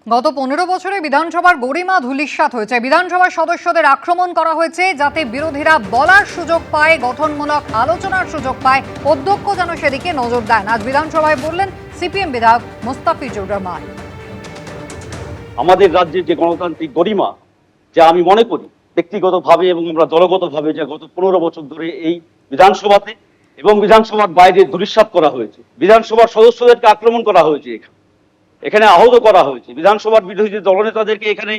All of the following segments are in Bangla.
গত 15 বছরে বিধানসভার গরিমা ধূলিসাৎ হয়েছে। বিধানসভার সদস্যদের আক্রমণ করা হয়েছে যাতে বিরোধীরা বলার সুযোগ পায়, গঠনমূলক আলোচনার সুযোগ পায়। অধ্যক্ষ যেন সেদিকে নজর দেন। আজ বিধানসভায় বললেন সিপিএম বিধায়ক মুস্তাফিজুর রহমান। আমাদের রাজ্যের যে গণতান্ত্রিক গরিমা, যা আমি মনে করি ব্যক্তিগতভাবে এবং আমরা দলগতভাবে, যে গত 15 বছর ধরে এই বিধানসভাতে এবং বিধানসভার বাইরে ধূলিসাৎ করা হয়েছে, বিধানসভার সদস্যদেরকে আক্রমণ করা হয়েছে, এখানে আহত করা হয়েছে, বিধানসভার বিরোধী দলনেতাদেরকে এখানে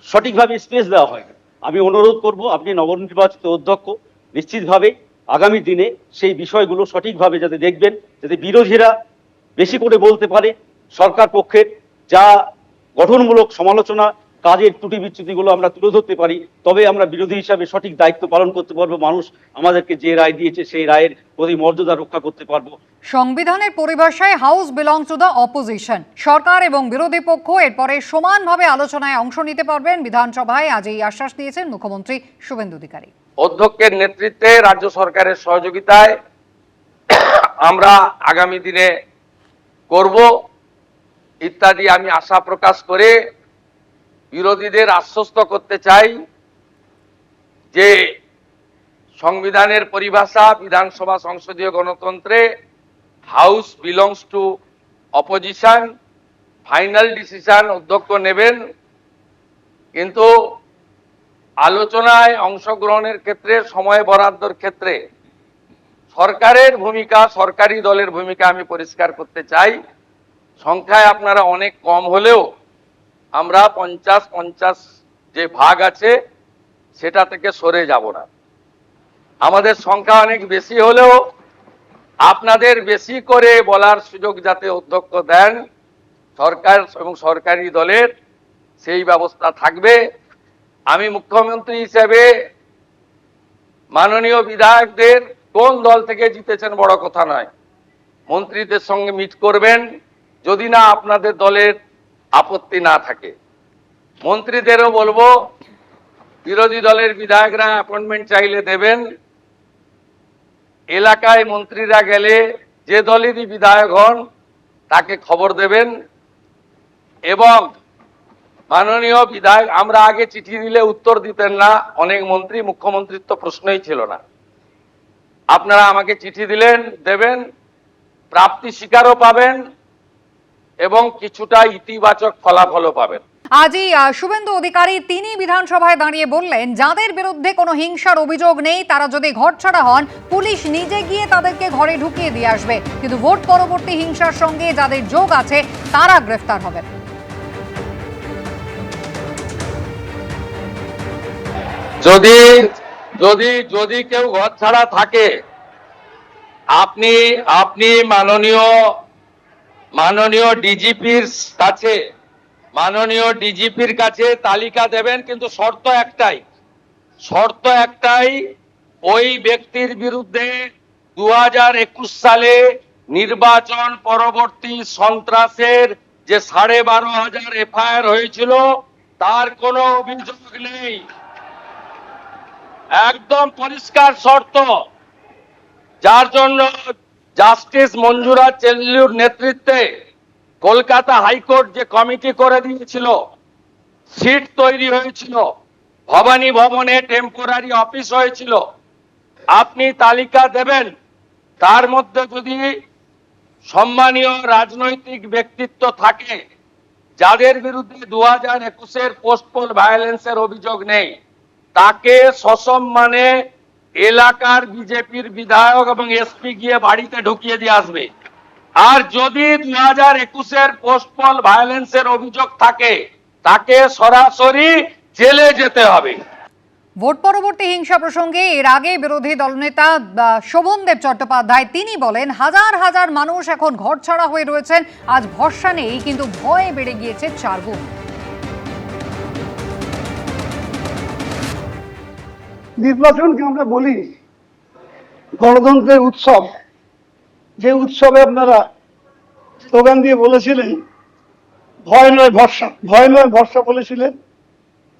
সঠিকভাবে স্পেস দেওয়া হয়। আমি অনুরোধ করব, আপনি নবনির্বাচিত অধ্যক্ষ নিশ্চিতভাবে আগামী দিনে সেই বিষয়গুলো সঠিকভাবে যাতে দেখবেন, যাতে বিরোধীরা বেশি করে বলতে পারে, সরকার পক্ষের যা গঠনমূলক সমালোচনা, কাজের ত্রুটি বিচ্যুতিগুলো আমরা তুলে ধরতে পারি, তবে আমরা বিরোধী হিসাবে সঠিক দায়িত্ব পালন করতে পারবো। মানুষ আমাদেরকে যে রায় দিয়েছে সেই রায়ের প্রতি মর্যাদা রক্ষা করতে পারবো। সংবিধানের পরিভাষায় house belongs to the opposition. সরকার এবং বিরোধী পক্ষ এরপরে সমানভাবে আলোচনায় অংশ নিতে পারবেন। বিধানসভায় আজ এই আশ্বাস দিয়েছেন মুখ্যমন্ত্রী শুভেন্দু অধিকারী। অধ্যক্ষের নেতৃত্বে রাজ্য সরকারের সহযোগিতায় আমরা আগামী দিনে করব ইত্যাদি আমি আশা প্রকাশ করে বিরোধীদের আশ্বস্ত করতে চাই যে সংবিধানের পরিভাষা, বিধানসভা সংসদীয় গণতন্ত্রে house belongs two opposition, final decision অধ্যক্ষ নেবেন, কিন্তু আলোচনায় অংশগ্রহণের ক্ষেত্রে, সময় বরাদ্দর ক্ষেত্রে সরকারের ভূমিকা, সরকারি দলের ভূমিকা আমি পরিষ্কার করতে চাই। সংখ্যায় আপনারা অনেক কম হলেও আমরা 50-50 যে ভাগ আছে সেটা থেকে সরে যাব না। আমাদের সংখ্যা অনেক বেশি হলেও আপনাদের বেশি করে বলার সুযোগ যাতে অধ্যক্ষ দেন, সরকার এবং সরকারি দলের সেই ব্যবস্থা থাকবে। আমি মুখ্যমন্ত্রী হিসেবে মাননীয় বিধায়কদের কোন দল থেকে জিতেছেন বড় কথা নয়, মন্ত্রীদের সঙ্গে মিট করবেন, যদি না আপনাদের দলের আপত্তি না থাকে। মন্ত্রীদেরও বলবো বিরোধী দলের বিধায়করা অ্যাপয়েন্টমেন্ট চাইলে দেবেন। এলাকায় মন্ত্রীরা গেলে যে দলেরই বিধায়ক হন তাকে খবর দেবেন। এবং মাননীয় বিধায়ক, আমরা আগে চিঠি দিলে উত্তর দিতেন না অনেক মন্ত্রী, মুখ্যমন্ত্রীর তো প্রশ্নই ছিল না। আপনারা আমাকে চিঠি দিলেন, দেবেন, প্রাপ্তি স্বীকারও পাবেন এবং কিছুটা ইতিবাচক ফলাফলও পাবেন। আজই শুভেন্দু অধিকারী তিনি বিধানসভায় দাঁড়িয়ে বললেন, যাদের বিরুদ্ধে কোনো হিংসার অভিযোগ নেই তারা যদি ঘরছাড়া হন, পুলিশ নিজে গিয়ে তাদেরকে ঘরে ঢুকিয়ে দিয়ে আসবে, কিন্তু ভোট পরবর্তী হিংসার সঙ্গে যাদের যোগ আছে তারা গ্রেফতার হবেন। যদি যদি যদি কেউ ঘর ছাড়া থাকে, আপনি আপনি মাননীয় ডিজিপির কাছে তালিকা দেবেন, কিন্তু শর্ত একটাই, ওই ব্যক্তির বিরুদ্ধে 2021 সালে নির্বাচন পরবর্তী সন্ত্রাসের যে 12,500 এফআইআর হয়েছিল তার কোনো অভিযোগ নেই। একদম পরিষ্কার শর্ত, যার জন্য জাস্টিস মঞ্জুরা চেল্লুর নেতৃত্বে কলকাতা হাইকোর্ট যে কমিটি করে দিয়েছিল, সিট তৈরি হয়েছিল, ভবানী ভবনে টেম্পোরারি অফিস হয়েছিল, আপনি তালিকা দেবেন। তার মধ্যে যদি সম্মানীয় রাজনৈতিক ব্যক্তিত্ব থাকে যাদের বিরুদ্ধে 2021-এর পোস্টপোল ভায়োলেন্সের অভিযোগ নেই, তাকে সসম্মানে এলাকার বিজেপির বিধায়ক এবং এসপি গিয়ে বাড়িতে ঢুকিয়ে দিয়ে আসবে। আর যদি 2021-এর পোস্টপোল ভায়োলেন্সের অভিযোগ থাকে তাকে সরাসরি জেলে যেতে হবে। ভোট পরবর্তী হিংসা প্রসঙ্গে এর আগে বিরোধী দলনেতা শোভনদেব চট্টোপাধ্যায় তিনি বলেন, হাজার হাজার মানুষ এখন ঘরছাড়া হয়ে রয়েছেন, আজ ভরসা নেই, কিন্তু ভয় বেড়ে গিয়েছে 4 গুণ। নির্বাচনকে আমরা বলি গণতন্ত্রের উৎসব, যে উৎসবে আপনারা স্লোগান দিয়ে বলেছিলেন ভয় নয় ভরসা, ভয় নয় ভরসা বলেছিলেন।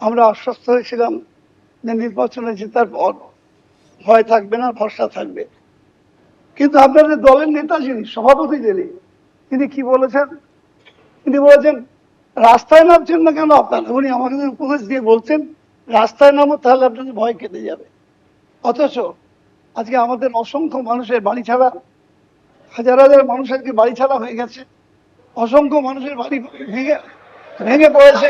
আমরা আশ্বস্ত হয়েছিলাম যে নির্বাচনে জেতার পর ভয় থাকবে না, ভরসা থাকবে। কিন্তু আপনাদের দলের নেতা যিনি, সভাপতি যিনি, তিনি কি বলেছেন? তিনি বলেছেন রাস্তায় নামছেন না কেন আপনারা? উনি আমাকে উপদেশ দিয়ে বলছেন রাস্তায় নামো, তাহলে আপনাদের ভয় কেটে যাবে। অথচ আজকে আমাদের অসংখ্য মানুষের বাড়ি ছাড়া, হাজার হাজার মানুষ আজকে বাড়ি ছাড়া হয়ে গেছে, অসংখ্য মানুষের বাড়ি ভেঙে ভেঙে পড়েছে।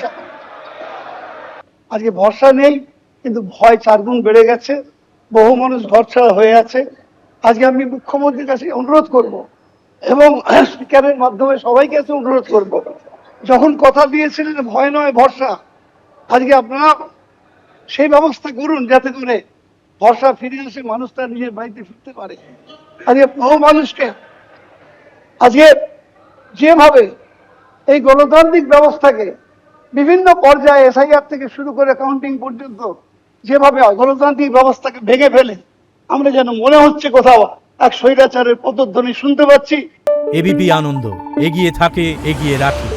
আজকে ভরসা নেই, কিন্তু ভয় 4 গুণ বেড়ে গেছে। বহু মানুষ ঘর ছাড়া হয়ে আছে। আজকে আমি মুখ্যমন্ত্রীর কাছে অনুরোধ করব এবং স্পিকারের মাধ্যমে সবাইকে কাছে অনুরোধ করব, যখন কথা দিয়েছিলেন ভয় নয় ভরসা, আজকে আপনারা সেই ব্যবস্থা করুন যাতে করে ভরসা ফিরে আসে, মানুষ তার নিজের বাড়িতে ফিরতে পারে। আজকে বহু মানুষকে আজকে যেভাবে এই গণতান্ত্রিক ব্যবস্থাকে বিভিন্ন পর্যায়ে এসআইআর থেকে শুরু করে কাউন্টিং পর্যন্ত যেভাবে গণতান্ত্রিক ব্যবস্থাকে ভেঙে ফেলে আমরা যেন মনে হচ্ছে কোথাও এক স্বৈরাচারের পদধ্বনি শুনতে পাচ্ছি। এবিপি আনন্দ, এগিয়ে থাকে, এগিয়ে রাখে।